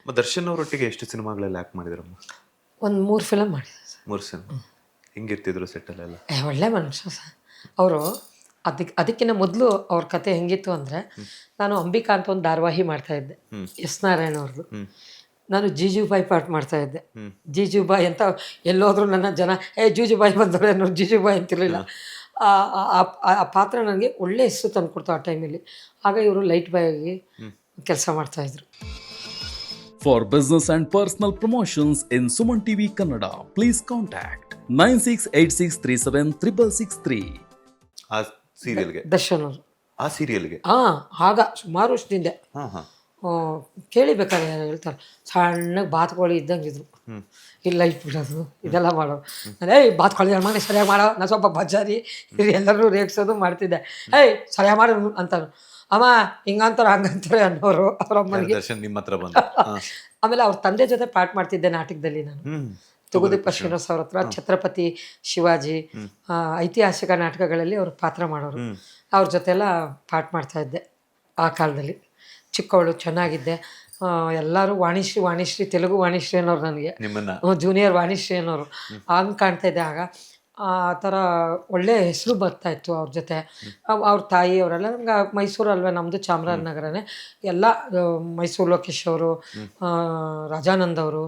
ದರ್ಶನ್ ಅವರೊಟ್ಟಿಗೆ ಎಷ್ಟು ಸಿನಿಮಾಗಳೆಲ್ಲ ಆ್ಯಕ್ಟ್ ಮಾಡಿದ್ರಮ್ಮ? ಒಂದು 3 ಫಿಲಮ್ ಮಾಡಿದೆ ಸರ್. 3 ಸಿನಿಮಾ. ಹೆಂಗಿರ್ತಿದ್ರು ಸೆಟ್ಟಲ್ಲೆಲ್ಲ? ಒಳ್ಳೆ ಮನುಷ್ಯ ಸರ್ ಅವರು. ಅದಕ್ಕಿಂತ ಮೊದಲು ಅವ್ರ ಕತೆ ಹೆಂಗಿತ್ತು ಅಂದರೆ, ನಾನು ಅಂಬಿಕಾ ಅಂತ ಒಂದು ಧಾರಾವಾಹಿ ಮಾಡ್ತಾಯಿದ್ದೆ, ಎಸ್ ನಾರಾಯಣ ಅವ್ರದ್ದು. ನಾನು ಜೀಜುಬಾಯಿ ಪಾಠ ಮಾಡ್ತಾಯಿದ್ದೆ. ಜೀಜುಬಾಯಿ ಅಂತ ಎಲ್ಲೋದ್ರೂ ನನ್ನ ಜನ ಜೂಜುಬಾಯಿ ಬಂದವ್ರೆ ಅನ್ನೋರು ಜೀಜುಬಾಯಿ ಅಂತಿರಲಿಲ್ಲ. ಆ ಪಾತ್ರ ನನಗೆ ಒಳ್ಳೆ ಹೆಸರು ತಂದುಕೊಡ್ತು ಆ ಟೈಮಲ್ಲಿ. ಆಗ ಇವರು ಲೈಟ್ ಬಾಯ್ ಆಗಿ ಕೆಲಸ ಮಾಡ್ತಾಯಿದ್ರು. For business and personal promotions in Suman TV Kannada, please contact 9686376663. ಆ ಸೀರಿಯಲ್ಗೆ? ದರ್ಶನ್ ಅವರು. ಆ ಸೀರಿಯಲ್ಗೆ? ಆಗ ಸುಮಾರು ವರ್ಷದಿಂದ ಕೇಳಿಬೇಕಾದ್ರೆ ಯಾರು ಹೇಳ್ತಾರೆ, ಸಣ್ಣಗೆ ಬಾತ್ಕೋಳಿ ಇದ್ದಂಗೆ ಇದ್ರು. ಇಲ್ಲ ಲೈಟ್ ಬಿಡೋದು ಇದೆಲ್ಲ ಮಾಡೋರು. ಬಾತ್ಕೋಳಿ ಮನೆ ಸರಿಯಾಗಿ ಮಾಡೋ, ನಾನು ಸ್ವಲ್ಪ ಬಜ್ಜಾರಿ ಎಲ್ಲರೂ ರೇಗ್ಸೋದು ಮಾಡ್ತಿದ್ದೆ. ಸರಿಯಾಗಿ ಮಾಡು ಅಂತಾರೆ. ಅಮ್ಮ ಹಿಂಗಂತಾರೆ ಹಂಗಂತಾರೆ ಅನ್ನೋರು ಅವ್ರ ಅಮ್ಮನಿಗೆ. ದರ್ಶನ್ ನಿಮ್ಮ ಹತ್ರ ಬಂದ ಆಮೇಲೆ ಅವ್ರ ತಂದೆ ಜೊತೆ ಪಾಠ ಮಾಡ್ತಿದ್ದೆ ನಾಟಕದಲ್ಲಿ ನಾನು. ತುಗುದೀಪ ಶ್ರೀನಿವಾಸ್ ಅವ್ರ ಹತ್ರ ಛತ್ರಪತಿ ಶಿವಾಜಿ ಐತಿಹಾಸಿಕ ನಾಟಕಗಳಲ್ಲಿ ಅವರು ಪಾತ್ರ ಮಾಡೋರು. ಅವ್ರ ಜೊತೆಲ್ಲ ಪಾಠ ಮಾಡ್ತಾಯಿದ್ದೆ ಆ ಕಾಲದಲ್ಲಿ. ಚಿಕ್ಕವಳು ಚೆನ್ನಾಗಿದ್ದೆ. ಎಲ್ಲರೂ ವಾಣಿಶ್ರೀ ತೆಲುಗು ವಾಣಿಶ್ರೀ ಅನ್ನೋರು ನನಗೆ, ಜೂನಿಯರ್ ವಾಣಿಶ್ರೀ ಅನ್ನೋರು ಹಂಗೆ ಕಾಣ್ತಾಯಿದ್ದೆ. ಆಗ ಆ ಥರ ಒಳ್ಳೆ ಹೆಸರು ಬರ್ತಾಯಿತ್ತು ಅವ್ರ ಜೊತೆ. ಅವ್ರ ತಾಯಿ ಅವರೆಲ್ಲ ನಮ್ಗೆ ಮೈಸೂರಲ್ವೇ, ನಮ್ಮದು ಚಾಮರಾಜನಗರನೇ. ಎಲ್ಲ ಮೈಸೂರು ಲೋಕೇಶ್ ಅವರು, ರಾಜಾನಂದ್ ಅವರು,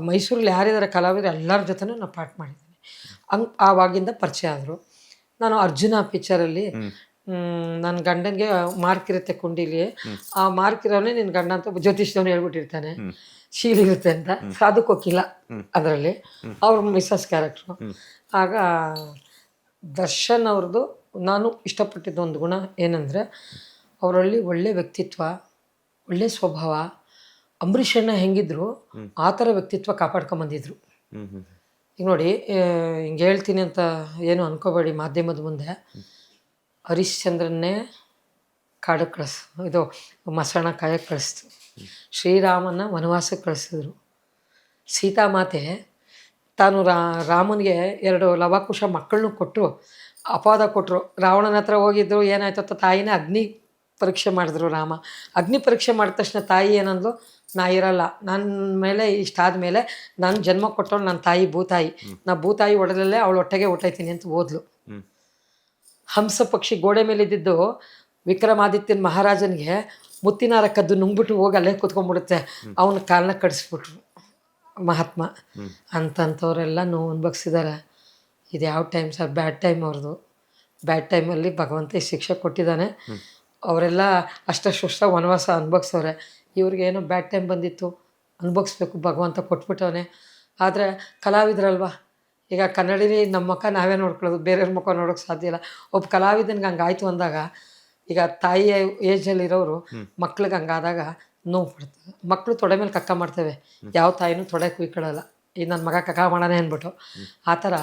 ಮೈಸೂರಲ್ಲಿ ಯಾರಿದ್ದಾರೆ ಕಲಾವಿದರು ಎಲ್ಲರ ಜೊತೆನೂ ನಾನು ಪಾಠ ಮಾಡಿದ್ದೀನಿ. ಹಂಗೆ ಆವಾಗಿಂದ ಪರಿಚಯ ಆದರು. ನಾನು ಅರ್ಜುನ ಪಿಕ್ಚರಲ್ಲಿ ನನ್ನ ಗಂಡನಿಗೆ ಮಾರ್ಕ್ ಇರುತ್ತೆ ಕುಂಡಿಲಿ, ಆ ಮಾರ್ಕ್ ಇರೋನೇ ನಿನ್ನ ಗಂಡ ಅಂತ ಜ್ಯೋತಿಷ್ದವನು ಹೇಳ್ಬಿಟ್ಟಿರ್ತಾನೆ, ಶೀಲ್ ಇರುತ್ತೆ ಅಂತ. ಅದಕ್ಕೆ ಹೋಗಿಲ್ಲ ಅದರಲ್ಲಿ, ಅವ್ರ ಮಿಸ್ಸಸ್ ಕ್ಯಾರೆಕ್ಟ್ರು. ಆಗ ದರ್ಶನ್ ಅವ್ರದ್ದು ನಾನು ಇಷ್ಟಪಟ್ಟಿದ್ದ ಒಂದು ಗುಣ ಏನಂದರೆ, ಅವರಲ್ಲಿ ಒಳ್ಳೆ ವ್ಯಕ್ತಿತ್ವ, ಒಳ್ಳೆ ಸ್ವಭಾವ. ಅಂಬರೀಷಣ್ಣ ಹೆಂಗಿದ್ರು ಆ ಥರ ವ್ಯಕ್ತಿತ್ವ ಕಾಪಾಡ್ಕೊಂಬಂದಿದ್ರು. ಈಗ ನೋಡಿ, ಹಿಂಗೆ ಹೇಳ್ತೀನಿ ಅಂತ ಏನು ಅನ್ಕೋಬೇಡಿ ಮಾಧ್ಯಮದ ಮುಂದೆ. ಹರಿಶ್ಚಂದ್ರನ್ನೇ ಕಾಡಕ್ಕೆ ಇದು ಮಸಣ ಕಾಯಕ್ಕೆ ಕಳಿಸ್ತು. ಶ್ರೀರಾಮನ ವನವಾಸಕ್ಕೆ ಕಳಿಸಿದ್ರು. ಸೀತಾಮಾತೆ ತಾನು ರಾಮನಿಗೆ 2 ಲವಾಕುಶ ಮಕ್ಕಳನ್ನು ಕೊಟ್ಟರು, ಅಪವಾದ ಕೊಟ್ಟರು. ರಾವಣನ ಹತ್ರ ಹೋಗಿದ್ರು, ಏನಾಯ್ತು ಅಂತ ತಾಯಿನೇ ಅಗ್ನಿ ಪರೀಕ್ಷೆ ಮಾಡಿದ್ರು. ರಾಮ ಅಗ್ನಿ ಪರೀಕ್ಷೆ ಮಾಡಿದ ತಕ್ಷಣ ತಾಯಿ ಏನಂದ್ಲು, ನಾ ಇರಲ್ಲ, ನನ್ನ ಮೇಲೆ ಇಷ್ಟಾದ ಮೇಲೆ ನನ್ನ ಜನ್ಮ ಕೊಟ್ಟವಳು ನನ್ನ ತಾಯಿ ಭೂತಾಯಿ, ನಾ ಭೂತಾಯಿ ಒಡಲಲ್ಲೇ ಅವಳು ಹೊಟ್ಟೆಗೆ ಹೊಟ್ಟೈತೀನಿ ಅಂತ ಓದ್ಲು. ಹಂಸ ಪಕ್ಷಿ ಗೋಡೆ ಮೇಲೆ ಇದ್ದಿದ್ದು ವಿಕ್ರಮಾದಿತ್ಯನ ಮಹಾರಾಜನಿಗೆ ಮುತ್ತಿನಾರ ಕದ್ದು ನುಂಗ್ಬಿಟ್ಟು ಹೋಗಿ ಅಲ್ಲೇ ಕೂತ್ಕೊಂಡ್ಬಿಡುತ್ತೆ, ಅವನ ಕಾಲನ್ನ ಕಡಿಸ್ಬಿಟ್ರು ಮಹಾತ್ಮ. ಅಂತಂಥವರೆಲ್ಲ ನೋವು ಅನ್ಭವಿಸಿದ್ದಾರೆ. ಇದು ಯಾವ ಟೈಮ್ ಸರ್? ಬ್ಯಾಡ್ ಟೈಮ್ ಅವ್ರದ್ದು. ಬ್ಯಾಡ್ ಟೈಮಲ್ಲಿ ಭಗವಂತ ಶಿಕ್ಷೆ ಕೊಟ್ಟಿದ್ದಾನೆ. ಅವರೆಲ್ಲ ಅಷ್ಟಷ್ಟು ವನವಾಸ ಅನುಭವಿಸೋರೆ. ಇವ್ರಿಗೇನೋ ಬ್ಯಾಡ್ ಟೈಮ್ ಬಂದಿತ್ತು, ಅನುಭವಿಸ್ಬೇಕು, ಭಗವಂತ ಕೊಟ್ಬಿಟ್ಟವನೆ. ಆದರೆ ಕಲಾವಿದ್ರಲ್ವ, ಈಗ ಕನ್ನಡಿಲಿ ನಮ್ಮ ಮುಖ ನಾವೇ ನೋಡ್ಕೊಳ್ಳೋದು, ಬೇರೆಯವ್ರ ಮುಖ ನೋಡೋಕ್ಕೆ ಸಾಧ್ಯ ಇಲ್ಲ. ಒಬ್ಬ ಕಲಾವಿದನಿಗೆ ಹಂಗಾಯ್ತು ಅಂದಾಗ, ಈಗ ತಾಯಿಯ ಏಜಲ್ಲಿರೋರು ಮಕ್ಳಿಗೆ ಹಂಗಾದಾಗ ನೋವು ಪಡ್ತಾರೆ. ಮಕ್ಕಳು ತೊಡೆ ಮೇಲೆ ಕಕ್ಕ ಮಾಡ್ತೇವೆ, ಯಾವ ತಾಯಿನೂ ತೊಡೆ ಕುಯ್ಕೊಳ್ಳಲ್ಲ, ಈಗ ನನ್ನ ಮಗ ಕಕ್ಕ ಮಾಡೋಣ ಅಂದ್ಬಿಟ್ಟು. ಆ ಥರ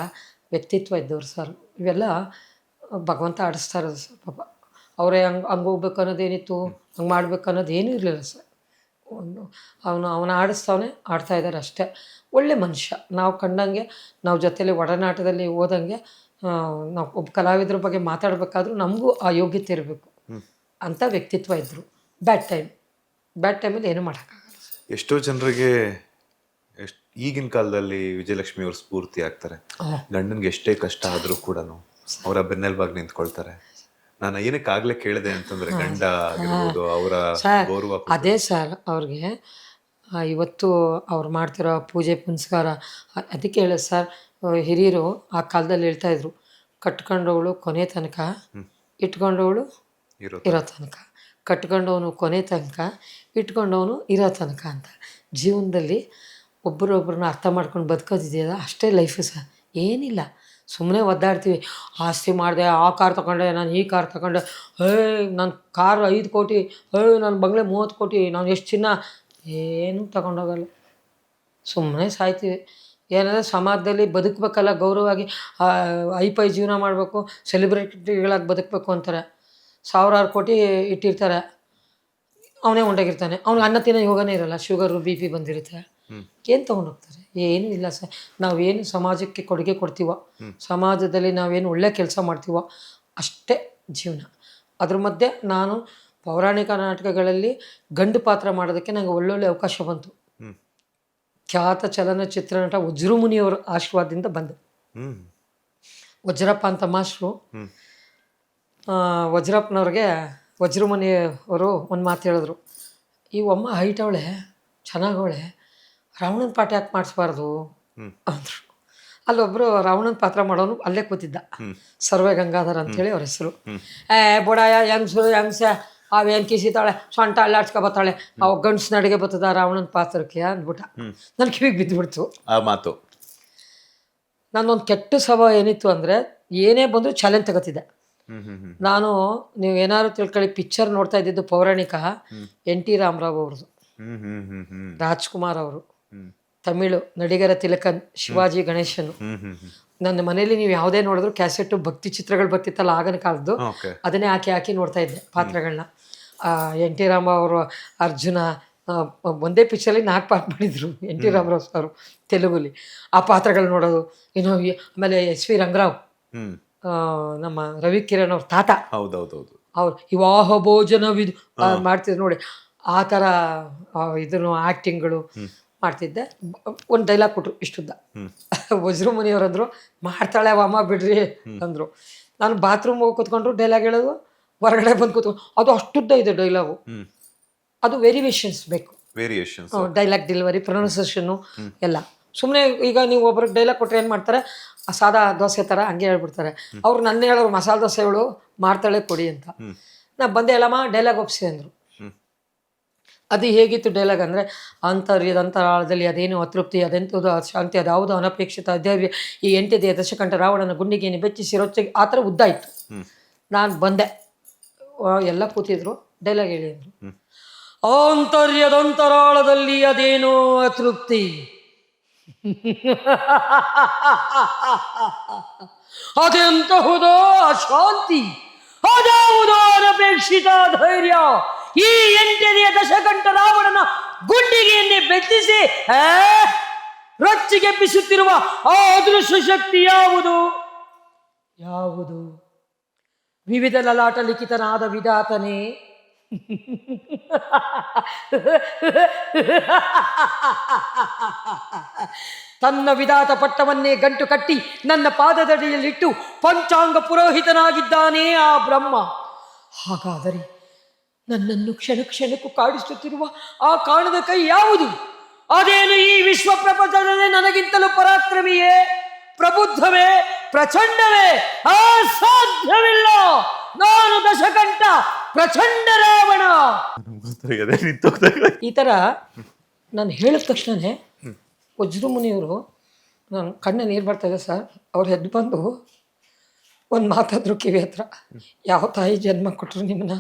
ವ್ಯಕ್ತಿತ್ವ ಇದ್ದವ್ರು ಸರ್. ಇವೆಲ್ಲ ಭಗವಂತ ಆಡಿಸ್ತಾ ಇರೋದು ಸರ್. ಪಾಪ ಅವರೇ ಹಂಗೆ ಹೋಗ್ಬೇಕು ಅನ್ನೋದೇನಿತ್ತು, ಹಂಗೆ ಮಾಡ್ಬೇಕು ಅನ್ನೋದು ಏನೂ ಇರಲಿಲ್ಲ ಸರ್. ಅವನ ಆಡಿಸ್ತವನೇ ಆಡ್ತಾ ಇದ್ದಾರೆ ಅಷ್ಟೇ. ಒಳ್ಳೆ ಮನುಷ್ಯ. ನಾವು ಕಂಡಂಗೆ, ನಾವು ಜೊತೆಲಿ ಒಡನಾಟದಲ್ಲಿ ಹೋದಂಗೆ, ನಾವು ಒಬ್ಬ ಕಲಾವಿದ್ರ ಬಗ್ಗೆ ಮಾತಾಡಬೇಕಾದ್ರೂ ನಮಗೂ ಆ ಯೋಗ್ಯತೆ ಇರಬೇಕು ಅಂತ ವ್ಯಕ್ತಿತ್ವ ಇದ್ದರು. ಬ್ಯಾಡ್ ಟೈಮಲ್ಲಿ ಏನೂ ಮಾಡೋಕ್ಕಾಗಲ್ಲ. ಎಷ್ಟೋ ಜನರಿಗೆ ಈಗಿನ ಕಾಲದಲ್ಲಿ ವಿಜಯಲಕ್ಷ್ಮಿ ಅವರು ಸ್ಫೂರ್ತಿ ಆಗ್ತಾರೆ. ಗಂಡನ್ಗೆ ಎಷ್ಟೇ ಕಷ್ಟ ಆದರೂ ಕೂಡ ಅವರ ಬೆನ್ನೆಲುಬಾಗಿ ನಿಂತ್ಕೊಳ್ತಾರೆ. ನಾನು ಏನಕ್ಕಾಗಲೇ ಕೇಳಿದೆ ಅಂತಂದರೆ, ಗಂಡ ಆಗಿರ್ಬೋದು, ಅವರ ಗೌರವ. ಅದೇ ಸರ್, ಅವ್ರಿಗೆ ಇವತ್ತು ಅವ್ರು ಮಾಡ್ತಿರೋ ಪೂಜೆ ಪುನಸ್ಕಾರ ಅದಕ್ಕೆ ಹೇಳೋದು ಸರ್. ಹಿರಿಯರು ಆ ಕಾಲದಲ್ಲಿ ಹೇಳ್ತಾಯಿದ್ರು, ಕಟ್ಕೊಂಡವಳು ಕೊನೆ ತನಕ, ಇಟ್ಕೊಂಡವಳು ಇರೋ ತನಕ. ಕಟ್ಕೊಂಡವನು ಕೊನೆ ತನಕ, ಇಟ್ಕೊಂಡವನು ಇರೋ ತನಕ ಅಂತ. ಜೀವನದಲ್ಲಿ ಒಬ್ಬರೊಬ್ಬರನ್ನ ಅರ್ಥ ಮಾಡ್ಕೊಂಡು ಬದುಕೋದಿದೆಯಲ್ಲ, ಅಷ್ಟೇ ಲೈಫು ಸರ್. ಏನಿಲ್ಲ, ಸುಮ್ಮನೆ ಒದ್ದಾಡ್ತೀವಿ. ಆಸ್ತಿ ಮಾಡಿದೆ, ಆ ಕಾರ್ ತಗೊಂಡೆ, ನಾನು ಈ ಕಾರ್ ತಗೊಂಡೆ, ನನ್ನ ಕಾರ್ 5 ಕೋಟಿ, ನನ್ನ ಬಂಗ್ಲೆ 30 ಕೋಟಿ, ನಾನು ಎಷ್ಟು ಚಿನ್ನ, ಏನೂ ತಗೊಂಡೋಗಲ್ಲ. ಸುಮ್ಮನೆ ಸಾಯ್ತೀವಿ. ಏನಂದರೆ ಸಮಾಜದಲ್ಲಿ ಬದುಕಬೇಕಲ್ಲ, ಗೌರವವಾಗಿ ಐಪೈ ಜೀವನ ಮಾಡಬೇಕು, ಸೆಲೆಬ್ರಿಟಿಗಳಾಗಿ ಬದುಕಬೇಕು ಅಂತಾರೆ. 1000 ಕೋಟಿ ಇಟ್ಟಿರ್ತಾರೆ, ಅವನೇ ಹೊಂಟಾಗಿರ್ತಾನೆ. ಅವ್ನಿಗೆ ಅನ್ನ ತಿನ್ನೋ ಯೋಗನೇ ಇರೋಲ್ಲ, ಶುಗರು BP ಬಂದಿರುತ್ತೆ. ಏನು ತೊಗೊಂಡೋಗ್ತಾರೆ? ಏನೂ ಇಲ್ಲ ಸರ್. ನಾವೇನು ಸಮಾಜಕ್ಕೆ ಕೊಡುಗೆ ಕೊಡ್ತೀವೋ, ಸಮಾಜದಲ್ಲಿ ನಾವೇನು ಒಳ್ಳೆ ಕೆಲಸ ಮಾಡ್ತೀವೋ ಅಷ್ಟೇ ಜೀವನ. ಅದ್ರ ಮಧ್ಯೆ ನಾನು ಪೌರಾಣಿಕ ನಾಟಕಗಳಲ್ಲಿ ಗಂಡು ಪಾತ್ರ ಮಾಡೋದಕ್ಕೆ ನನಗೆ ಒಳ್ಳೊಳ್ಳೆ ಅವಕಾಶ ಬಂತು. ಖ್ಯಾತ ಚಲನಚಿತ್ರ ನಟ ವಜ್ರಮುನಿಯವರ ಆಶೀರ್ವಾದದಿಂದ ಬಂದೆ. ಹ್ಮ್ ವಜ್ರಪ್ಪ ಅಂತ ಮಾಸ್ಟ್ರು, ಹ್ಮ್ ವಜ್ರಪ್ಪನವ್ರಿಗೆ ವಜ್ರಮುನಿ ಅವರು ಒಂದು ಮಾತು ಹೇಳಿದ್ರು, ಈ ಅಮ್ಮ ಹೈಟ್ ಅವಳೆ, ಚೆನ್ನಾಗವಳೆ, ರಾವಣನ ಪಾಠ ಯಾಕೆ ಮಾಡಿಸ್ಬಾರ್ದು ಅಂದರು. ಅಲ್ಲೊಬ್ಬರು ರಾವಣನ ಪಾತ್ರ ಮಾಡೋನು ಅಲ್ಲೇ ಕೂತಿದ್ದ, ಸರ್ವೆ ಗಂಗಾಧರ್ ಅಂತೇಳಿ ಅವ್ರ ಹೆಸರು. ಬುಡಾಯ ಹೆಂಗ್ಸೆ ಅವೇನು ಕಿಸಿತಾಳೆ, ಸೊಂಟ ಅಲ್ಲಾಡ್ಸ್ಕೊಬತ್ತಾಳೆ, ಅವ ಗಂಡ್ಸ್ ನಡಿಗೆ ಬರ್ತದ ರಾವಣನ ಪಾತ್ರಕ್ಕೆ ಅಂದ್ಬಿಟ್ಟ. ನನ್ನ ಕಿವಿಗೆ ಬಿದ್ದುಬಿಡ್ತು ಆ ಮಾತು. ನಾನೊಂದು ಕೆಟ್ಟ ಸ್ವಭಾವ ಏನಿತ್ತು ಅಂದರೆ, ಏನೇ ಬಂದರೂ ಚಾಲೆಂಜ್ ತಗೋತಿದ್ದೆ ನಾನು. ನೀವು ಏನಾದ್ರು ತಿಳ್ಕೊಳ್ಳಿ, ಪಿಕ್ಚರ್ ನೋಡ್ತಾ ಇದ್ದಿದ್ದು ಪೌರಾಣಿಕ NT ರಾಮರಾವ್ ಅವ್ರದ್ದು, ರಾಜ್ಕುಮಾರ್ ಅವರು, ತಮಿಳು ನಡಿಗರ ತಿಲಕನ್, ಶಿವಾಜಿ ಗಣೇಶನು. ನನ್ನ ಮನೇಲಿ ನೀವು ಯಾವುದೇ ನೋಡಿದ್ರು ಕ್ಯಾಸೆಟ್ಟು ಭಕ್ತಿ ಚಿತ್ರಗಳು ಬರ್ತಿತ್ತಲ್ಲ ಆಗಿನ ಕಾಲದ್ದು, ಅದನ್ನೇ ಹಾಕಿ ನೋಡ್ತಾ ಇದ್ದೆ ಪಾತ್ರಗಳನ್ನ. NT ರಾಮರಾವ್ ಅವರು ಅರ್ಜುನ, ಒಂದೇ ಪಿಕ್ಚರಲ್ಲಿ 4 ಪಾರ್ಟ್ ಮಾಡಿದ್ರು NT ರಾಮರಾವ್ ಅವರು ತೆಲುಗುಲಿ. ಆ ಪಾತ್ರಗಳು ನೋಡೋದು. ಇನ್ನು ಆಮೇಲೆ SV ರಂಗರಾವ್, ನಮ್ಮ ರವಿ ಕಿರಣ್ ಅವ್ರ ತಾತ, ಹೌದೌದೌದು, ಅವ್ರು ವಿವಾಹ ಭೋಜನವಿದು ಮಾಡ್ತಿದ್ರು ನೋಡಿ, ಆ ಥರ ಇದನ್ನು ಆ್ಯಕ್ಟಿಂಗ್ಗಳು ಮಾಡ್ತಿದ್ದೆ. ಒಂದು ಡೈಲಾಗ್ ಕೊಟ್ಟರು ಇಷ್ಟುದ್ದ. ವಜ್ರಮುನಿಯವರಂದ್ರು, ಮಾಡ್ತಾಳೆ ಅಮ್ಮ ಬಿಡ್ರಿ ಅಂದರು. ನಾನು ಬಾತ್ರೂಮ್ ಹೋಗಿ ಕೂತ್ಕೊಂಡ್ರು ಡೈಲಾಗ್ ಹೇಳೋದು, ಹೊರಗಡೆ ಬಂದು ಕೂತ್ಕೊಂಡು, ಅದು ಅಷ್ಟುದ್ದ ಇದೆ ಡೈಲಾಗು. ಅದು ವೇರಿಯೇಷನ್ಸ್ ಬೇಕು, ಡೈಲಾಗ್ ಡೆಲಿವರಿ, ಪ್ರೊನೌನ್ಸಿಯೇಷನ್ನು ಎಲ್ಲ. ಸುಮ್ಮನೆ ಈಗ ನೀವು ಒಬ್ರಿಗೆ ಡೈಲಾಗ್ ಕೊಟ್ಟರೆ ಏನು ಮಾಡ್ತಾರೆ, ಸಾದಾ ದೋಸೆ ಥರ ಹಂಗೆ ಹೇಳ್ಬಿಡ್ತಾರೆ. ಅವ್ರು ನನ್ನ ಹೇಳೋರು ಮಸಾಲೆ ದೋಸೆಗಳು ಮಾಡ್ತಾಳೆ ಕೊಡಿ ಅಂತ. ನಾ ಬಂದೆ ಎಲ್ಲಮ್ಮ ಡೈಲಾಗ್ ಒಪ್ಸಿ ಅಂದರು. ಅದು ಹೇಗಿತ್ತು ಡೈಲಾಗ್ ಅಂದರೆ, ಅಂತರಾಳದಲ್ಲಿ ಅದೇನು ಅತೃಪ್ತಿ, ಅದೆಂಥದ್ದು ಶಾಂತಿ, ಅದ್ಯಾವುದು ಅನಪೇಕ್ಷಿತ ಅಧೈರ್ಯ, ಈ 8 ದಶಕಂಠ ರಾವಣನ ಗುಂಡಿಗೆಯನ್ನು ಬೆಚ್ಚಿಸಿ ರೊಚ್ಚಿಗೆ, ಆ ಥರ ಉದ್ದ ಇತ್ತು. ನಾನು ಬಂದೆ, ಎಲ್ಲ ಕೂತಿದ್ರು, ಡೈಲಾಗ್ ಹೇಳಿ ಅಂದರು. ಆಂತರ್ಯದಂತರಾಳದಲ್ಲಿ ಅದೇನೋ ಅತೃಪ್ತಿ, ಅದೆಂತಹುದೋ ಅಶಾಂತಿ, ಅದ್ಯಾವುದೋ ಅನಪೇಕ್ಷಿತ ಧೈರ್ಯ, ಈ 8 ದಶಕಂಠ ರಾವಣನ ಗುಂಡಿಗೆಯನ್ನೇ ಬೆಚ್ಚಿಸಿ ರೊಚ್ಚಿಗೆಬ್ಬಿಸುತ್ತಿರುವ ಆ ಅದೃಶ್ಯ ಶಕ್ತಿ ಯಾವುದು? ಯಾವುದು? ವಿವಿಧ ಲಲಾಟ ಲಿಖಿತನಾದ ವಿಧಾತನೇ. ತನ್ನ ವಿಧಾತ ಪಟ್ಟವನ್ನೇ ಗಂಟು ಕಟ್ಟಿ ನನ್ನ ಪಾದದಡಿಯಲ್ಲಿಟ್ಟು ಪಂಚಾಂಗ ಪುರೋಹಿತನಾಗಿದ್ದಾನೆ ಆ ಬ್ರಹ್ಮ. ಹಾಗಾದರೆ ನನ್ನನ್ನು ಕ್ಷಣ ಕ್ಷಣಕ್ಕೂ ಕಾಡಿಸುತ್ತಿರುವ ಆ ಕಾಣದ ಕೈ ಯಾವುದು? ಅದೇನು ಈ ವಿಶ್ವ ಪ್ರಪಂಚದಲ್ಲಿ ನನಗಿಂತಲೂ ಪರಾಕ್ರಮಿಯೇ, ಪ್ರಬುದ್ಧವೇ, ಪ್ರಚಂಡವೇ? ಅಸಾಧ್ಯವಿಲ್ಲ. ನಾನು ದಶಕಂಠ ಪ್ರಚಂಡ ರಾವಣ. ಈ ಥರ ನಾನು ಹೇಳಿದ ತಕ್ಷಣವೇ ವಜ್ರಮುನಿಯವರು, ನಾನು ಕಣ್ಣ ನೀರು ಬರ್ತಾಯಿದೆ ಸರ್, ಅವ್ರು ಎದ್ದು ಬಂದು ಒಂದು ಮಾತಾದ್ರು ಕಿವಿ ಹತ್ರ, ಯಾವ ತಾಯಿ ಜನ್ಮ ಕೊಟ್ಟರು ನಿಮ್ಮನ್ನ,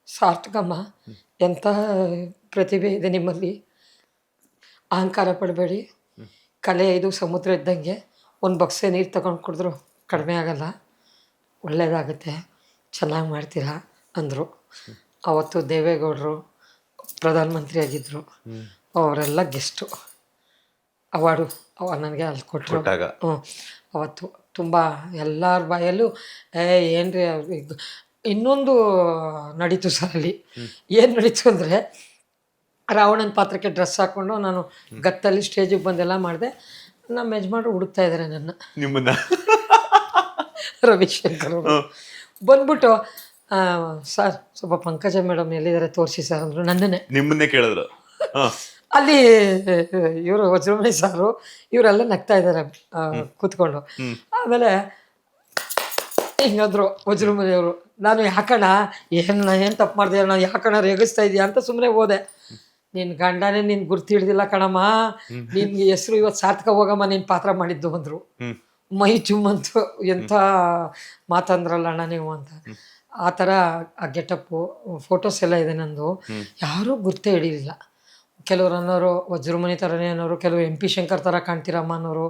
ಸಾರ್ಥಕಮ್ಮ, ಎಂಥ ಪ್ರತಿಭೆ ಇದೆ ನಿಮ್ಮಲ್ಲಿ, ಅಹಂಕಾರ ಪಡಬೇಡಿ, ಕಲೆ ಇದು ಸಮುದ್ರ ಇದ್ದಂಗೆ, ಒಂದು ಬಕ್ಸೆ ನೀರು ತಗೊಂಡು ಕುಡಿದ್ರು ಕಡಿಮೆ ಆಗಲ್ಲ, ಒಳ್ಳೆಯದಾಗುತ್ತೆ, ಚೆನ್ನಾಗಿ ಮಾಡ್ತೀರಾ ಅಂದರು. ಅವತ್ತು ದೇವೇಗೌಡರು ಪ್ರಧಾನಮಂತ್ರಿ ಆಗಿದ್ದರು, ಅವರೆಲ್ಲ ಗೆಸ್ಟು. ಅವಾರ್ಡು ನನಗೆ ಅಲ್ಲಿ ಕೊಟ್ಟರು. ಅವತ್ತು ತುಂಬ ಎಲ್ಲರ ಬಾಯಲ್ಲೂ ಏನ್ರಿ ಇನ್ನೊಂದು ನಡೀತು ಸರ್ ಅಲ್ಲಿ. ಏನು ನಡೀತು ಅಂದರೆ, ರಾವಣನ ಪಾತ್ರಕ್ಕೆ ಡ್ರೆಸ್ ಹಾಕ್ಕೊಂಡು ನಾನು ಗತ್ತಲ್ಲಿ ಸ್ಟೇಜಿಗೆ ಬಂದೆಲ್ಲ ಮಾಡಿದೆ. ನಮ್ಮ ಯಜಮಾನರು ಹುಡುಕ್ತಾ ಇದ್ದಾರೆ ನಿಮ್ಮನ್ನ, ರವಿಶಂಕರ್ ಅವರು ಬಂದ್ಬಿಟ್ಟು, ಸರ್ ಸ್ವಲ್ಪ ಪಂಕಜ ಮೇಡಮ್ ಎಲ್ಲಿದ್ದಾರೆ ತೋರಿಸಿ ಸರ್ ಅಂದರು. ನಿಮ್ಮನ್ನೇ ಕೇಳಿದ್ರು. ಅಲ್ಲಿ ಇವರು ವಜ್ರಮುನಿ ಸಾರು ಇವರೆಲ್ಲ ನಗ್ತಾ ಇದ್ದಾರೆ ಕೂತ್ಕೊಂಡು. ಆಮೇಲೆ ಹಿಂಗಂದ್ರು ವಜ್ರಮುನಿಯವರು, ನಾನು ಯಾಕಣ ಏನು ತಪ್ಪು ಮಾಡಿದೆ ಅಣ್ಣ, ಯಾಕಣ ರೇಗಿಸ್ತಾ ಇದೆಯಾ ಅಂತ ಸುಮ್ಮನೆ ಹೋದೆ. ನಿನ್ನ ಗಂಡನೇ ನಿನ್ನ ಗುರ್ತು ಹಿಡ್ದಿಲ್ಲ ಕಣಮ್ಮ, ನಿನ್ಗೆ ಹೆಸರು ಇವತ್ತು ಸಾರ್ಥಕ ಹೋಗಮ್ಮ ನೀನು ಪಾತ್ರ ಮಾಡಿದ್ದು ಅಂದರು. ಮೈ ಚುಮ್ಮಂತು, ಎಂಥ ಮಾತಂದ್ರಲ್ಲ ಅಣ್ಣ ನೀವು ಅಂತ. ಆ ಥರ ಆ ಗೆಟಪ್ಪು, ಫೋಟೋಸ್ ಎಲ್ಲ ಇದೆ ನಂದು. ಯಾರೂ ಗುರ್ತೇ ಹಿಡೀಲಿಲ್ಲ. ಕೆಲವರು ಅನ್ನೋರು ವಜ್ರಮುನಿ ಥರನೇ ಅನ್ನೋರು, ಕೆಲವರು MP ಶಂಕರ್ ಥರ ಕಾಣ್ತೀರಮ್ಮ ಅನ್ನೋರು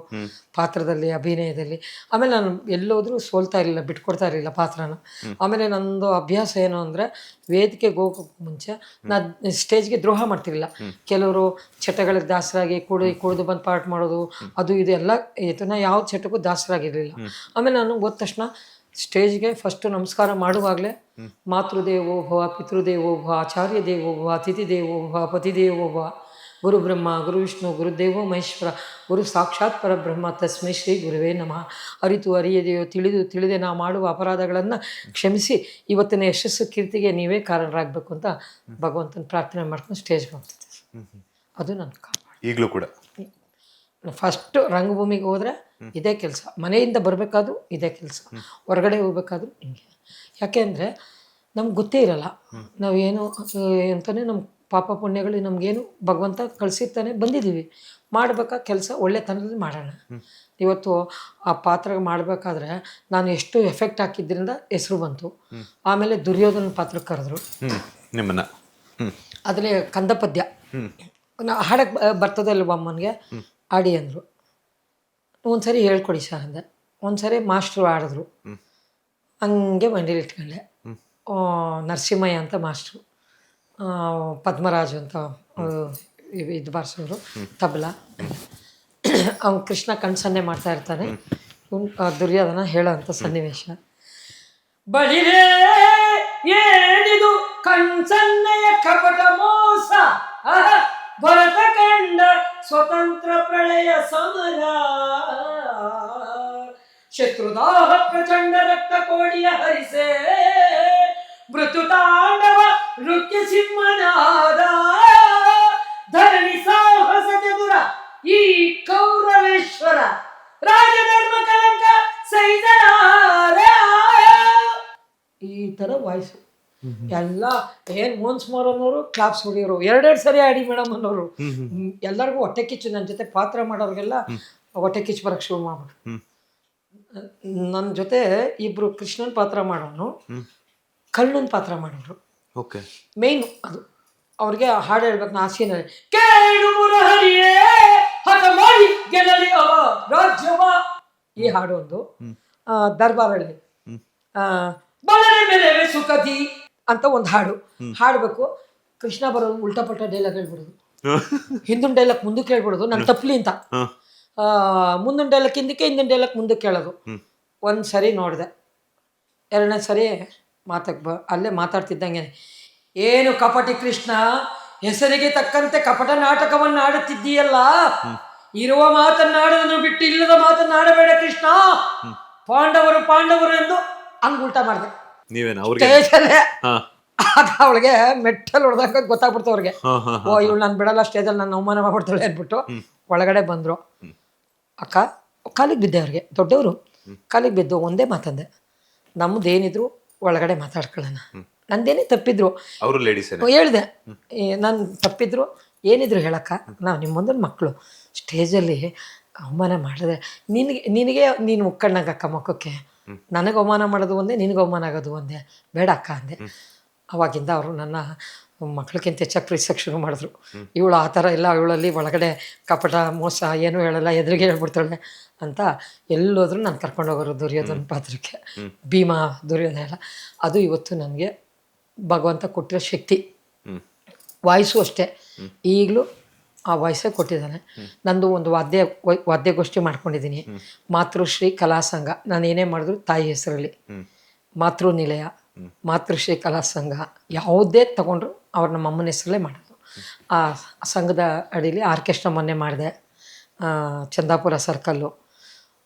ಪಾತ್ರದಲ್ಲಿ, ಅಭಿನಯದಲ್ಲಿ. ಆಮೇಲೆ ನಾನು ಎಲ್ಲೋದ್ರೂ ಸೋಲ್ತಾ ಇರಲಿಲ್ಲ, ಬಿಟ್ಕೊಡ್ತಾ ಇರಲಿಲ್ಲ ಪಾತ್ರನ. ಆಮೇಲೆ ನನ್ನದು ಅಭ್ಯಾಸ ಏನು ಅಂದರೆ, ವೇದಿಕೆಗೆ ಹೋಗೋಕ್ಕೆ ಮುಂಚೆ ನಾನು ಸ್ಟೇಜ್ಗೆ ದ್ರೋಹ ಮಾಡ್ತಿರಲಿಲ್ಲ. ಕೆಲವರು ಚಟಗಳಿಗೆ ದಾಸರಾಗಿ ಕುಡಿದು ಬಂದು ಪಾಠ ಮಾಡೋದು, ಅದು ಇದು ಎಲ್ಲ ಇದನ್ನ ಯಾವ ಚಟಕ್ಕೂ ದಾಸರಾಗಿರಲಿಲ್ಲ. ಆಮೇಲೆ ನಾನು ಹೋದ ತಕ್ಷಣ ಸ್ಟೇಜ್ಗೆ ಫಸ್ಟು ನಮಸ್ಕಾರ ಮಾಡುವಾಗಲೇ ಮಾತೃದೇವೋ ಭವ, ಪಿತೃದೇವೋ ಭವ, ಆಚಾರ್ಯ ದೇವೋ ಭವ, ಅತಿಥಿ ದೇವೋ ಭವ, ಪತಿ ದೇವೋ ಭವ, ಗುರು ಬ್ರಹ್ಮ ಗುರು ವಿಷ್ಣು ಗುರುದೇವೋ ಮಹೇಶ್ವರ ಗುರು ಸಾಕ್ಷಾತ್ ಪರಬ್ರಹ್ಮ ತಸ್ಮೈ ಶ್ರೀ ಗುರುವೇ ನಮಃ. ಅರಿತು ಅರಿಯದೆಯೋ ತಿಳಿದೆ ನಾ ಮಾಡುವ ಅಪರಾಧಗಳನ್ನು ಕ್ಷಮಿಸಿ ಇವತ್ತಿನ ಯಶಸ್ಸು ಕೀರ್ತಿಗೆ ನೀವೇ ಕಾರಣರಾಗಬೇಕು ಅಂತ ಭಗವಂತನ ಪ್ರಾರ್ಥನೆ ಮಾಡ್ಕೊಂಡು ಸ್ಟೇಜ್ಗೆ ಹೋಗ್ತಿದ್ದೆ. ಅದು ನನ್ನ ಕಾಪಾಡು. ಈಗಲೂ ಕೂಡ ಫಸ್ಟು ರಂಗಭೂಮಿಗೆ ಹೋದರೆ ಇದೇ ಕೆಲಸ, ಮನೆಯಿಂದ ಬರಬೇಕಾದ್ರೂ ಇದೇ ಕೆಲಸ, ಹೊರಗಡೆ ಹೋಗ್ಬೇಕಾದ್ರೂ ಹಿಂಗೆ. ಯಾಕೆ ಅಂದರೆ ನಮ್ಗೆ ಗೊತ್ತೇ ಇರಲ್ಲ ನಾವೇನು ಅಂತಲೇ ನಮ್ಮ ಪಾಪ ಪುಣ್ಯಗಳು ನಮಗೇನು ಭಗವಂತ ಕಳಿಸಿರ್ತಾನೆ, ಬಂದಿದ್ದೀವಿ ಮಾಡಬೇಕಾ ಕೆಲಸ ಒಳ್ಳೆತನದಲ್ಲಿ ಮಾಡೋಣ. ಇವತ್ತು ಆ ಪಾತ್ರ ಮಾಡಬೇಕಾದ್ರೆ ನಾನು ಎಷ್ಟು ಎಫೆಕ್ಟ್ ಹಾಕಿದ್ರಿಂದ ಹೆಸರು ಬಂತು. ಆಮೇಲೆ ದುರ್ಯೋಧನ ಪಾತ್ರಕ್ಕೆ ಕರೆದ್ರು ನಿಮ್ಮನ್ನ. ಅದರಲ್ಲಿ ಕಂದ ಪದ್ಯ ಹಾಡಕ್ಕೆ ಬರ್ತದಲ್ವ ಅಮ್ಮನಿಗೆ, ಆಡಿ ಅಂದರು. ಒಂದ್ಸರಿ ಹೇಳ್ಕೊಡಿ ಸರ್ ಅಂದೆ. ಒಂದ್ಸರಿ ಮಾಸ್ಟ್ರು ಆಡಿದ್ರು, ಹಂಗೆ ಮಂಡೀಲಿ ಇಟ್ಕೊಂಡೆ. ನರಸಿಂಹಯ್ಯ ಅಂತ ಮಾಸ್ಟ್ರು, ಪದ್ಮರಾಜು ಅಂತ ಇದು ಬಾರಿಸೋರು ತಬಲ. ಅವ್ನು ಕೃಷ್ಣ ಕಣ್ಸನ್ನೆ ಮಾಡ್ತಾ ಇರ್ತಾನೆ, ದುರ್ಯೋಧನ ಹೇಳೋ ಅಂಥ ಸನ್ನಿವೇಶ. ಬಳಿರೇ ಏನಿದು ಕಣ್ಸನ್ನೆಯ ಕಪಟ ಮೋಸ, ಭರತ ಕಂಡ ಸ್ವತಂತ್ರ ಪ್ರಳಯ ಸಮರ, ಶತ್ರುದಾಹ ಪ್ರಚಂಡ ರಕ್ತ ಕೋಡಿಯ ಹರಿಸೆ, ಮೃತ್ಯು ತಾಂಡವ ನೃತ್ಯ ಸಿಂಹನಾದ, ಧರಣಿ ಸಾಹಸ ಚತುರ ಈ ಕೌರವೇಶ್ವರ, ರಾಜಧರ್ಮ ಕಲಂಕ ಸೈಜಾರ. ಈ ಥರ ವಾಯ್ಸು ಎಲ್ಲ ಏನು ಮೋನ್ಸ್ ಅನ್ನೋರು ಕ್ಲಾಪ್ಸ್ ಹೊಡಿಯೋರು, ಎರಡೆರಡು ಸರಿ ಆಡಿ ಮೇಡಮ್ ಅನ್ನೋರು. ಎಲ್ಲರಿಗೂ ಹೊಟ್ಟೆ ಕಿಚ್ಚು. ನನ್ನ ಜೊತೆ ಪಾತ್ರ ಮಾಡೋರಿಗೆಲ್ಲ ಹೊಟ್ಟೆ ಕಿಚ್ಚು ಬರೋಕ್ಕೆ ಶುರು ಮಾಡ್ಬಿಟ್ಟು. ನನ್ನ ಜೊತೆ ಇಬ್ಬರು ಕೃಷ್ಣನ ಪಾತ್ರ ಮಾಡೋನು, ಕರ್ಣನ ಪಾತ್ರ ಮಾಡೋರು. ಓಕೆ, ಮೇಯ್ನು ಅದು. ಅವ್ರಿಗೆ ಹಾಡು ಹೇಳ್ಬೇಕು ನಾ ಆಸೆನಲ್ಲಿ, ಕೇಳು ಮುರಹರಿಯೇ ಹಠ ಮಾಡಿ ಗೆಲ್ಲಲಿ ಅವ ರಾಜ್ಯವ. ಈ ಹಾಡು ಒಂದು. ದರ್ಬಾರಲ್ಲಿ ಬಲನೆ ಬೆಲೆವೆ ಸುಖದಿ ಅಂತ ಒಂದು ಹಾಡು ಹಾಡಬೇಕು. ಕೃಷ್ಣ ಬರೋದು ಉಲ್ಟಾ ಪಲ್ಟಾ ಡೈಲಾಗ್ ಹೇಳ್ಬಿಡೋದು, ಹಿಂದಿನ ಡೈಲಾಗ್ ಮುಂದಕ್ಕೆ ಹೇಳ್ಬಿಡೋದು, ನನ್ನ ತಪ್ಪಲಿ ಅಂತ. ಮುಂದಿನ ಡೈಲಾಗ್ ಹಿಂದಕ್ಕೆ, ಹಿಂದಿನ ಡೈಲಾಗ್ ಮುಂದಕ್ಕೆ ಹೇಳೋದು. ಒಂದು ಸರಿ ನೋಡಿದೆ, ಎರಡನೇ ಸರಿ ಅಲ್ಲೇ ಮಾತಾಡ್ತಿದ್ದಂಗೆ, ಏನು ಕಪಟಿ ಕೃಷ್ಣ, ಹೆಸರಿಗೆ ತಕ್ಕಂತೆ ಕಪಟ ನಾಟಕವನ್ನು ಆಡುತ್ತಿದ್ದೀಯಲ್ಲ, ಇರುವ ಮಾತನ್ನಾಡೋದನ್ನು ಬಿಟ್ಟು ಇಲ್ಲದ ಮಾತನ್ನಾಡಬೇಡ ಕೃಷ್ಣ, ಪಾಂಡವರು ಎಂದು ಹಂಗೆ ಉಲ್ಟಾ ಮಾಡಿದೆ ಸ್ಟೇಜಲ್ಲೇ. ಆಗ ಅವಳಿಗೆ ಮೆಟ್ಟಲ್ ಹೊಡೆದಾಗ ಗೊತ್ತಾಗ್ಬಿಡ್ತು ಅವ್ರಿಗೆ, ಓ ಇವಳು ನಾನು ಬಿಡಲ್ಲ ಸ್ಟೇಜಲ್ಲಿ ನಾನು ಅವಮಾನ ಮಾಡ್ಬಿಡ್ತಾಳೆ ಅಂದ್ಬಿಟ್ಟು ಒಳಗಡೆ ಬಂದರು. ಅಕ್ಕ ಕಾಲಿಗೆ ಬಿದ್ದೆ, ಅವ್ರಿಗೆ ದೊಡ್ಡವರು ಕಾಲಿಗೆ ಬಿದ್ದು ಒಂದೇ ಮಾತಂದೆ, ನಮ್ಮದೇನಿದ್ರು ಒಳಗಡೆ ಮಾತಾಡ್ಕೊಳ್ಳೋಣ, ನಂದೇನೇ ತಪ್ಪಿದ್ರು ಅವರು ಲೇಡೀಸ್ ಹೇಳಿದೆ, ನಾನು ತಪ್ಪಿದ್ರು ಏನಿದ್ರು ಹೇಳಕ್ಕ, ನಾವು ನಿಮ್ಮ ಮುಂದಿನ ಮಕ್ಕಳು, ಸ್ಟೇಜಲ್ಲಿ ಅವಮಾನ ಮಾಡಿದೆ ನಿನಗೆ ನೀನು ಮುಕ್ಕಣ್ಣಾಗಕ್ಕ ಮುಖಕ್ಕೆ, ನನಗೆ ಅವಮಾನ ಮಾಡೋದು ಒಂದೇ, ನಿನಗೆ ಅವಮಾನ ಆಗೋದು ಒಂದೇ, ಬೇಡ ಅಕ್ಕ ಅಂದೆ. ಅವಾಗಿಂದ ಅವರು ನನ್ನ ಮಕ್ಕಳಿಗಿಂತ ಹೆಚ್ಚಾಗಿ ಪ್ರೀತಿಸೋಕ್ಕೆ ಶುರು ಮಾಡಿದ್ರು. ಇವಳು ಆ ಥರ ಇಲ್ಲ, ಇವಳಲ್ಲಿ ಒಳಗಡೆ ಕಪಟ ಮೋಸ ಏನೂ ಹೇಳಲ್ಲ, ಎದುರಿಗೆ ಹೇಳ್ಬಿಡ್ತಾಳೆ ಅಂತ. ಎಲ್ಲೋದ್ರೂ ನಾನು ಕರ್ಕೊಂಡೋಗೋರು ದುರ್ಯೋಧನ ಪಾತ್ರಕ್ಕೆ, ಭೀಮಾ ದುರ್ಯೋಧನ ಎಲ್ಲ. ಅದು ಇವತ್ತು ನನಗೆ ಭಗವಂತ ಕೊಟ್ಟಿರೋ ಶಕ್ತಿ. ವಾಯ್ಸು ಅಷ್ಟೇ, ಈಗಲೂ ಆ ವಾಯ್ಸೇ ಕೊಟ್ಟಿದ್ದಾನೆ. ನಂದು ಒಂದು ವಾದ್ಯಗೋಷ್ಠಿ ಮಾಡ್ಕೊಂಡಿದ್ದೀನಿ, ಮಾತೃಶ್ರೀ ಕಲಾ ಸಂಘ. ನಾನು ಏನೇ ಮಾಡಿದ್ರು ತಾಯಿ ಹೆಸರಲ್ಲಿ, ಮಾತೃ ನಿಲಯ, ಮಾತೃಶ್ರೀ ಕಲಾ ಸಂಘ, ಯಾವುದೇ ತಗೊಂಡ್ರು ಅವ್ರು ನಮ್ಮ ಅಮ್ಮನ ಹೆಸರಲ್ಲೇ ಮಾಡೋದು. ಆ ಸಂಘದ ಅಡಿಲಿ ಆರ್ಕೆಸ್ಟ್ರಾ ಮೊನ್ನೆ ಮಾಡಿದೆ, ಚಂದಾಪುರ ಸರ್ಕಲ್ಲು.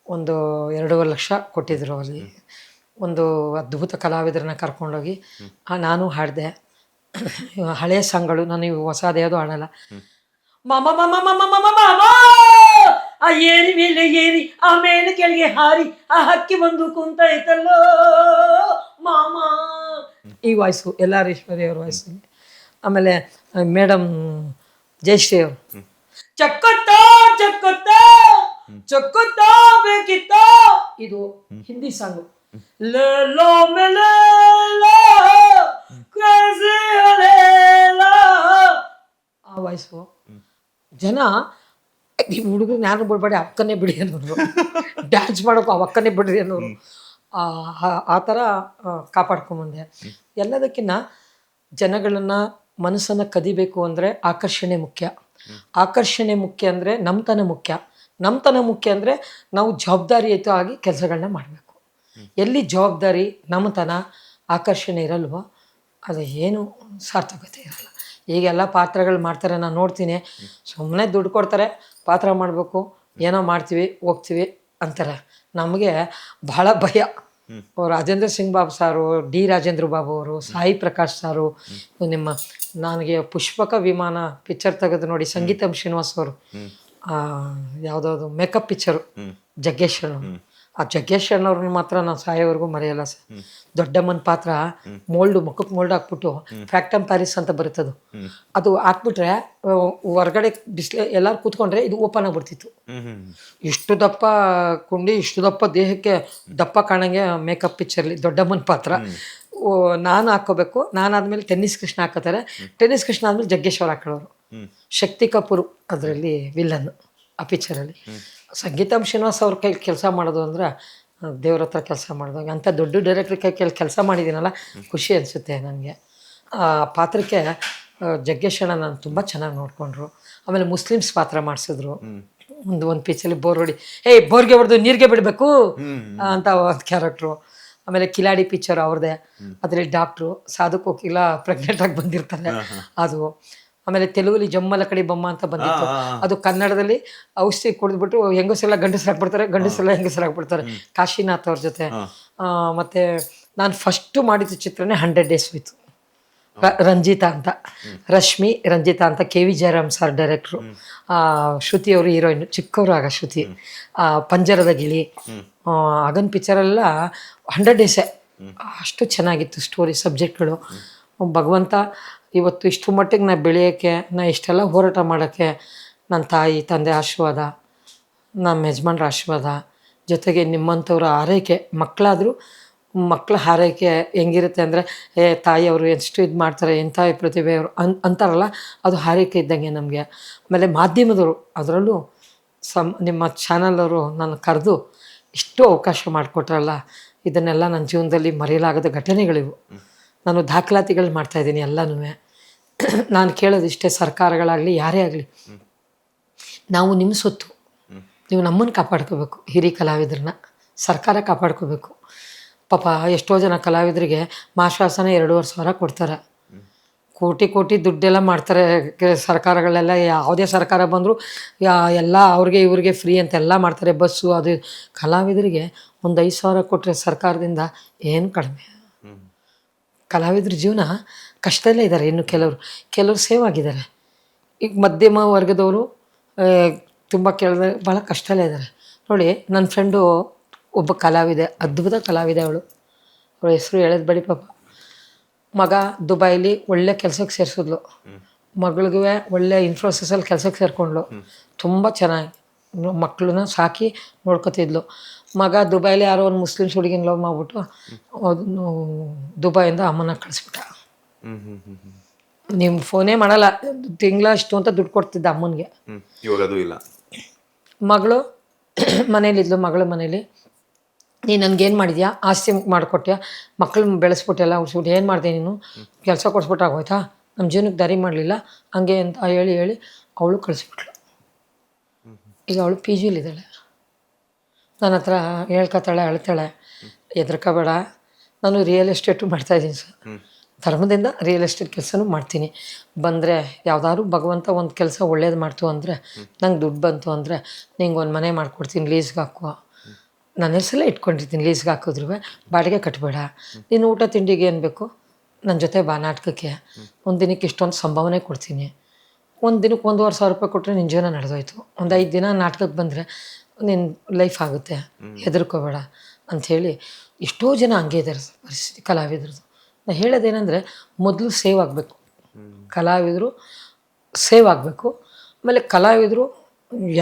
ಒಂದು 2.5 ಲಕ್ಷ ಕೊಟ್ಟಿದ್ರು ಅಲ್ಲಿ. ಒಂದು ಅದ್ಭುತ ಕಲಾವಿದರನ್ನ ಕರ್ಕೊಂಡೋಗಿ ನಾನು ಹಾಡಿದೆ. ಹಳೆಯ ಸಾಂಗ್ಗಳು, ನಾನು ಇವು ಹೊಸದು ಯಾವುದೂ ಹಾಡಲ್ಲ. ಮಾಮ ಮಾಮ ಮಾಮ ಮಾಮ ಮಾಮ ಆ ಏರಿ ಮೇಲೆ ಏರಿ ಆಮೇಲೆ ಕೆಳಗೆ ಹಾರಿ ಆ ಹಕ್ಕಿ ಬಂದು ಕುಂತೈತಲ್ಲೋ ಮಾಮ, ಈ ವಾಯ್ಸು ಎಲ್ಲಾರೀಶ್ವರಿ ಅವ್ರ ವಾಯ್ಸಲ್ಲಿ. ಆಮೇಲೆ ಮೇಡಮ್ ಜಯಶ್ರೀ ಅವರು, ಚಕ್ಕುತ್ತಾ ಚಕ್ಕುತ್ತಾ ಚಕ್ಕುತ್ತಾ ಬೇಕಿತ್ತ, ಇದು ಹಿಂದಿ ಸಾಂಗು. ಆ ವಾಯ್ಸು. ಜನ ಈ ಹುಡುಗರು ಯಾರು ಬಿಡ್ಬೇಡಿ, ಅಕ್ಕನ್ನೇ ಬಿಡಿ ಅನ್ನೋರು, ಡ್ಯಾನ್ಸ್ ಮಾಡೋಕ್ಕೂ ಅವಕ್ಕನ್ನೇ ಬಿಡ್ರಿ ಅನ್ನೋರು. ಆ ಥರ ಕಾಪಾಡ್ಕೊಂಬಂದೆ. ಎಲ್ಲದಕ್ಕಿಂತ ಜನಗಳನ್ನು ಮನಸ್ಸನ್ನು ಕದಿಬೇಕು ಅಂದರೆ ಆಕರ್ಷಣೆ ಮುಖ್ಯ. ಆಕರ್ಷಣೆ ಮುಖ್ಯ ಅಂದರೆ ನಮ್ಮತನ ಮುಖ್ಯ. ನಮ್ಮತನ ಮುಖ್ಯ ಅಂದರೆ ನಾವು ಜವಾಬ್ದಾರಿಯುತವಾಗಿ ಕೆಲಸಗಳನ್ನ ಮಾಡಬೇಕು. ಎಲ್ಲಿ ಜವಾಬ್ದಾರಿ, ನಮ್ಮತನ, ಆಕರ್ಷಣೆ ಇರಲ್ವೋ ಅದು ಏನು ಸಾರ್ಥಕತೆ ಇರಲ್ಲ. ಈಗೆಲ್ಲ ಪಾತ್ರಗಳು ಮಾಡ್ತಾರೆ, ನಾನು ನೋಡ್ತೀನಿ, ಸುಮ್ಮನೆ ದುಡ್ಡು ಕೊಡ್ತಾರೆ, ಪಾತ್ರ ಮಾಡಬೇಕು, ಏನೋ ಮಾಡ್ತೀವಿ ಹೋಗ್ತೀವಿ ಅಂತಾರೆ. ನಮಗೆ ಬಹಳ ಭಯ. ರಾಜೇಂದ್ರ ಸಿಂಗ್ ಬಾಬು ಸಾರು, ಡಿ ರಾಜೇಂದ್ರ ಬಾಬು ಅವರು, ಸಾಯಿ ಪ್ರಕಾಶ್ ಸಾರು, ನಿಮ್ಮ ನನಗೆ ಪುಷ್ಪಕ ವಿಮಾನ ಪಿಕ್ಚರ್ ತೆಗೆದು ನೋಡಿ, ಸಂಗೀತಂ ಶ್ರೀನಿವಾಸ್ ಅವರು, ಯಾವುದಾದ್ರು ಮೇಕಪ್ ಪಿಕ್ಚರು, ಜಗ್ಗೇಶ್ ಅಣ್ಣ. ಆ ಜಗ್ಗೇಶ್ ಅಣ್ಣವ್ರನ್ನ ಮಾತ್ರ ನಾನು ಸಾಯೋವರೆಗೂ ಮರೆಯಲ್ಲ ಸರ್. ದೊಡ್ಡಮ್ಮನ ಪಾತ್ರ ಮುಖಕ್ಕೆ ಮೋಲ್ಡ್ ಹಾಕ್ಬಿಟ್ಟು ಫ್ಯಾಕ್ಟಮ್ ಪ್ಯಾರಿಸ್ ಅಂತ ಬರುತ್ತದು, ಅದು ಹಾಕ್ಬಿಟ್ರೆ ಹೊರಗಡೆ ಬಿಸಿಲು ಎಲ್ಲರೂ ಕೂತ್ಕೊಂಡ್ರೆ ಇದು ಓಪನ್ ಆಗಿಬಿಡ್ತಿತ್ತು. ಇಷ್ಟು ದಪ್ಪ ಕುಂಡಿ, ಇಷ್ಟು ದಪ್ಪ ದೇಹಕ್ಕೆ ದಪ್ಪ ಕಾಣಂಗೆ ಮೇಕಪ್ ಪಿಕ್ಚರ್ಲಿ ದೊಡ್ಡಮ್ಮನ ಪಾತ್ರ ನಾನು ಹಾಕ್ಕೋಬೇಕು. ನಾನಾದ್ಮೇಲೆ ಟೆನ್ನಿಸ್ ಕೃಷ್ಣ ಹಾಕೋತಾರೆ, ಟೆನ್ನಿಸ್ ಕೃಷ್ಣ ಆದ್ಮೇಲೆ ಜಗ್ಗೇಶ್ವರ ಹಾಕೊಳ್ಳೋರು. ಶಕ್ತಿ ಕಪೂರ್ ಅದರಲ್ಲಿ ವಿಲ್ಲನ್ ಆ ಪಿಕ್ಚರಲ್ಲಿ. ಸಂಗೀತಂ ಶ್ರೀನಿವಾಸ್ ಅವ್ರ ಕೈ ಕೆಲಸ ಮಾಡೋದು ಅಂದ್ರೆ ದೇವ್ರ ಹತ್ರ ಕೆಲಸ ಮಾಡಿದಾಗ. ಅಂಥ ದೊಡ್ಡ ಡೈರೆಕ್ಟ್ರ್ ಕೈ ಕೆಲಸ ಮಾಡಿದ್ದೀನಲ್ಲ, ಖುಷಿ ಅನಿಸುತ್ತೆ ನನಗೆ. ಆ ಪಾತ್ರಕ್ಕೆ ಜಗ್ಗೇಶಣ್ಣ ನಾನು ತುಂಬ ಚೆನ್ನಾಗಿ ನೋಡಿಕೊಂಡ್ರು. ಆಮೇಲೆ ಮುಸ್ಲಿಮ್ಸ್ ಪಾತ್ರ ಮಾಡಿಸಿದ್ರು. ಒಂದು ಪಿಚ್ಚಲ್ಲಿ ಬೋರ್ ಹೊಡಿ, ಬೋರ್ಗೆ ಹೊಡೆದು ನೀರಿಗೆ ಬಿಡಬೇಕು ಅಂತ ಒಂದು ಕ್ಯಾರೆಕ್ಟ್ರು. ಆಮೇಲೆ ಕಿಲಾಡಿ ಪಿಕ್ಚರ್ ಅವ್ರದ್ದೇ, ಅದರಲ್ಲಿ ಡಾಕ್ಟ್ರು ಸಾಧು ಕೋಕಿಲ ಪ್ರೆಗ್ನೆಂಟ್ ಆಗಿ ಬಂದಿರ್ತಾರೆ ಅದು. ಆಮೇಲೆ ತೆಲುಗಲ್ಲಿ ಜಮ್ಮಲ ಕಡೆ ಬೊಮ್ಮ ಅಂತ ಬಂದಿತ್ತು, ಅದು ಕನ್ನಡದಲ್ಲಿ ಔಷಧಿ ಕುಡಿದ್ಬಿಟ್ಟು ಹೆಂಗಸರೆಲ್ಲ ಗಂಡಸರಾಗ್ಬಿಡ್ತಾರೆ, ಗಂಡಸರೆಲ್ಲ ಹೆಂಗಸರಾಗ್ಬಿಡ್ತಾರೆ. ಕಾಶಿನಾಥ್ ಅವ್ರ ಜೊತೆ. ಮತ್ತು ನಾನು ಫಸ್ಟು ಮಾಡಿದ ಚಿತ್ರನೇ 100 ಡೇಸ್ ಹೋಯ್ತು. ರಂಜಿತಾ ಅಂತ, ರಶ್ಮಿ ರಂಜಿತಾ ಅಂತ, KV ಜಯರಾಮ್ ಸರ್ ಡೈರೆಕ್ಟ್ರು, ಶ್ರುತಿ ಅವರು ಹೀರೋಯಿನ್, ಚಿಕ್ಕವರು ಆಗ ಶ್ರುತಿ. ಪಂಜರದ ಗಿಳಿ, ಆಗನ್ ಪಿಕ್ಚರೆಲ್ಲ 100 ಡೇಸೇ. ಅಷ್ಟು ಚೆನ್ನಾಗಿತ್ತು ಸ್ಟೋರಿ, ಸಬ್ಜೆಕ್ಟ್ಗಳು. ಭಗವಂತ ಇವತ್ತು ಇಷ್ಟು ಮಟ್ಟಿಗೆ ನಾ ಬೆಳೆಯೋಕ್ಕೆ, ನಾ ಇಷ್ಟೆಲ್ಲ ಹೋರಾಟ ಮಾಡೋಕ್ಕೆ ನನ್ನ ತಾಯಿ ತಂದೆ ಆಶೀರ್ವಾದ, ನಮ್ಮ ಯಜಮಾನ್ರ ಆಶೀರ್ವಾದ, ಜೊತೆಗೆ ನಿಮ್ಮಂಥವ್ರ ಆರೈಕೆ. ಮಕ್ಕಳಾದರೂ ಮಕ್ಕಳ ಹಾರೈಕೆ ಹೆಂಗಿರುತ್ತೆ ಅಂದರೆ, ತಾಯಿಯವರು ಎಷ್ಟು ಇದು ಮಾಡ್ತಾರೆ, ಎಂಥ ಪ್ರತಿಭೆಯವರು ಅಂತಾರಲ್ಲ, ಅದು ಹಾರೈಕೆ ಇದ್ದಂಗೆ ನಮಗೆ. ಆಮೇಲೆ ಮಾಧ್ಯಮದವರು, ಅದರಲ್ಲೂ ನಿಮ್ಮ ಚಾನಲವರು ನನ್ನ ಕರೆದು ಇಷ್ಟು ಅವಕಾಶ ಮಾಡಿಕೊಟ್ರಲ್ಲ, ಇದನ್ನೆಲ್ಲ ನನ್ನ ಜೀವನದಲ್ಲಿ ಮರೆಯಲಾಗದ ಘಟನೆಗಳಿವು. ನಾನು ದಾಖಲಾತಿಗಳು ಮಾಡ್ತಾಯಿದ್ದೀನಿ ಎಲ್ಲನೂ. ನಾನು ಕೇಳೋದು ಇಷ್ಟೇ, ಸರ್ಕಾರಗಳಾಗಲಿ ಯಾರೇ ಆಗಲಿ, ನಾವು ನಿಮ್ಮ ಸೊತ್ತು, ನೀವು ನಮ್ಮನ್ನು ಕಾಪಾಡ್ಕೋಬೇಕು. ಹಿರಿಯ ಕಲಾವಿದ್ರನ್ನ ಸರ್ಕಾರ ಕಾಪಾಡ್ಕೋಬೇಕು. ಪಾಪ ಎಷ್ಟೋ ಜನ ಕಲಾವಿದರಿಗೆ ಮಾಶಾಸನ 2.5 ಸಾವಿರ ಕೊಡ್ತಾರೆ. ಕೋಟಿ ಕೋಟಿ ದುಡ್ಡೆಲ್ಲ ಮಾಡ್ತಾರೆ ಸರ್ಕಾರಗಳೆಲ್ಲ. ಯಾವುದೇ ಸರ್ಕಾರ ಬಂದರೂ ಎಲ್ಲ ಅವ್ರಿಗೆ ಇವ್ರಿಗೆ ಫ್ರೀ ಅಂತೆಲ್ಲ ಮಾಡ್ತಾರೆ, ಬಸ್ಸು ಅದು. ಕಲಾವಿದರಿಗೆ ಒಂದು 5 ಸಾವಿರ ಕೊಟ್ಟರೆ ಸರ್ಕಾರದಿಂದ ಏನು ಕಡಿಮೆ. ಕಲಾವಿದ್ರ ಜೀವನ ಕಷ್ಟದಲ್ಲೇ ಇದ್ದಾರೆ. ಇನ್ನು ಕೆಲವರು ಸೇವ್ ಆಗಿದ್ದಾರೆ. ಈಗ ಮಧ್ಯಮ ವರ್ಗದವರು ತುಂಬ ಭಾಳ ಕಷ್ಟದಲ್ಲೇ ಇದ್ದಾರೆ. ನೋಡಿ, ನನ್ನ ಫ್ರೆಂಡು ಒಬ್ಬ ಕಲಾವಿದೆ, ಅದ್ಭುತ ಕಲಾವಿದೆ ಅವಳ ಹೆಸರು ಹೇಳೋದು ಬೇಡಿ ಪಾಪ. ಮಗ ದುಬೈಲಿ ಒಳ್ಳೆ ಕೆಲಸಕ್ಕೆ ಸೇರಿಸಿದ್ಲು, ಮಗಳಿಗೂ ಒಳ್ಳೆ ಇನ್ಫೋಸಿಸಲ್ಲಿ ಕೆಲಸಕ್ಕೆ ಸೇರಿಕೊಂಡ್ಳು. ತುಂಬ ಚೆನ್ನಾಗಿ ಮಕ್ಕಳನ್ನ ಸಾಕಿ ನೋಡ್ಕೊತಿದ್ಲು. ಮಗ ದುಬೈಲಿ ಯಾರೋ ಒಂದು ಮುಸ್ಲಿಮ್ಸ್ ಹುಡುಗಿನ ಲವ್ ಮಾಡಿಬಿಟ್ಟು ಅದನ್ನು ದುಬೈಯಿಂದ ಅಮ್ಮನ ಕಳಿಸ್ಬಿಟ್ಟ. ನೀವು ಫೋನೇ ಮಾಡಲ್ಲ, ತಿಂಗಳ ಅಷ್ಟು ಅಂತ ದುಡ್ಡು ಕೊಡ್ತಿದ್ದ ಅಮ್ಮನಿಗೆ. ಇವಾಗ ಅದು ಇಲ್ಲ. ಮಗಳು ಮನೇಲಿದ್ಲು, ಮಗಳ ಮನೇಲಿ, ನೀನು ನನಗೇನು ಮಾಡಿದ್ಯಾ, ಆಸ್ತಿ ಮಾಡಿಕೊಟ್ಯಾ, ಮಕ್ಕಳು ಬೆಳೆಸ್ಬಿಟ್ಟೆಲ್ಲ ಉಳಿಸ್ಬಿಟ್ಟು ಏನು ಮಾಡಿದೆ ನೀನು, ಕೆಲಸ ಕೊಡಿಸ್ಬಿಟ್ಟಾಗೋಯ್ತಾ, ನಮ್ಮ ಜೀವನಕ್ಕೆ ದಾರಿ ಮಾಡಲಿಲ್ಲ ಹಂಗೆ ಅಂತ ಹೇಳಿ ಅವಳು ಕಳಿಸ್ಬಿಟ್ಳು. ಈಗ ಅವಳು PGಲಿದ್ದಾಳೆ. ನನ್ನ ಹತ್ರ ಹೇಳ್ಕೊತಾಳೆ, ಅಳ್ತಾಳೆ. ಹೆದರ್ಕೋಬೇಡ, ನಾನು ರಿಯಲ್ ಎಸ್ಟೇಟು ಮಾಡ್ತಾಯಿದ್ದೀನಿ ಸರ್. ಧರ್ಮದಿಂದ ರಿಯಲ್ ಎಸ್ಟೇಟ್ ಕೆಲಸನೂ ಮಾಡ್ತೀನಿ. ಬಂದರೆ ಯಾವುದಾದ್ರು ಭಗವಂತ ಒಂದು ಕೆಲಸ ಒಳ್ಳೇದು ಮಾಡ್ತು ಅಂದರೆ, ನಂಗೆ ದುಡ್ಡು ಬಂತು ಅಂದರೆ ನಿಂಗೆ ಒಂದು ಮನೆ ಮಾಡಿಕೊಡ್ತೀನಿ, ಲೀಸ್ಗೆ ಹಾಕುವ. ನನ್ನ ಹೆಸರಲ್ಲೇ ಇಟ್ಕೊಂಡಿರ್ತೀನಿ, ಲೀಸ್ಗೆ ಹಾಕಿದ್ರು ಬಾಡಿಗೆ ಕಟ್ಟಬೇಡ. ನೀನು ಊಟ ತಿಂಡಿಗೆ ಏನು ಬೇಕು ನನ್ನ ಜೊತೆ ಬಾ ನಾಟಕಕ್ಕೆ, ಒಂದು ದಿನಕ್ಕೆ ಇಷ್ಟೊಂದು ಸಂಭಾವನೆ ಕೊಡ್ತೀನಿ. ಒಂದು ದಿನಕ್ಕೆ 1.5 ಸಾವಿರ ರೂಪಾಯಿ ಕೊಟ್ಟರೆ ನಿನ್ನ ಜೀವನ ನಡೆದೋಯ್ತು. ಒಂದು 5 ದಿನ ನಾಟಕಕ್ಕೆ ಬಂದರೆ ನಿನ್ನ ಲೈಫ್ ಆಗುತ್ತೆ, ಹೆದರ್ಕೋಬೇಡ ಅಂಥೇಳಿ. ಎಷ್ಟೋ ಜನ ಹಂಗೆ ಇದ್ದಾರೆ ಪರಿಸ್ಥಿತಿ ಕಲಾವಿದ್ರದ್ದು. ನಾನು ಹೇಳೋದೇನೆಂದರೆ, ಮೊದಲು ಸೇವ್ ಆಗಬೇಕು, ಕಲಾವಿದರು ಸೇವ್ ಆಗಬೇಕು. ಆಮೇಲೆ ಕಲಾವಿದರು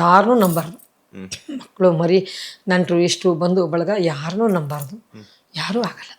ಯಾರನ್ನೂ ನಂಬಾರ್ದು. ಮಕ್ಕಳು ಮರಿ ನೆಂಟರು ಇಷ್ಟು ಬಂದು ಬಳಗ ಯಾರನ್ನೂ ನಂಬಾರ್ದು, ಯಾರೂ ಆಗಲ್ಲ.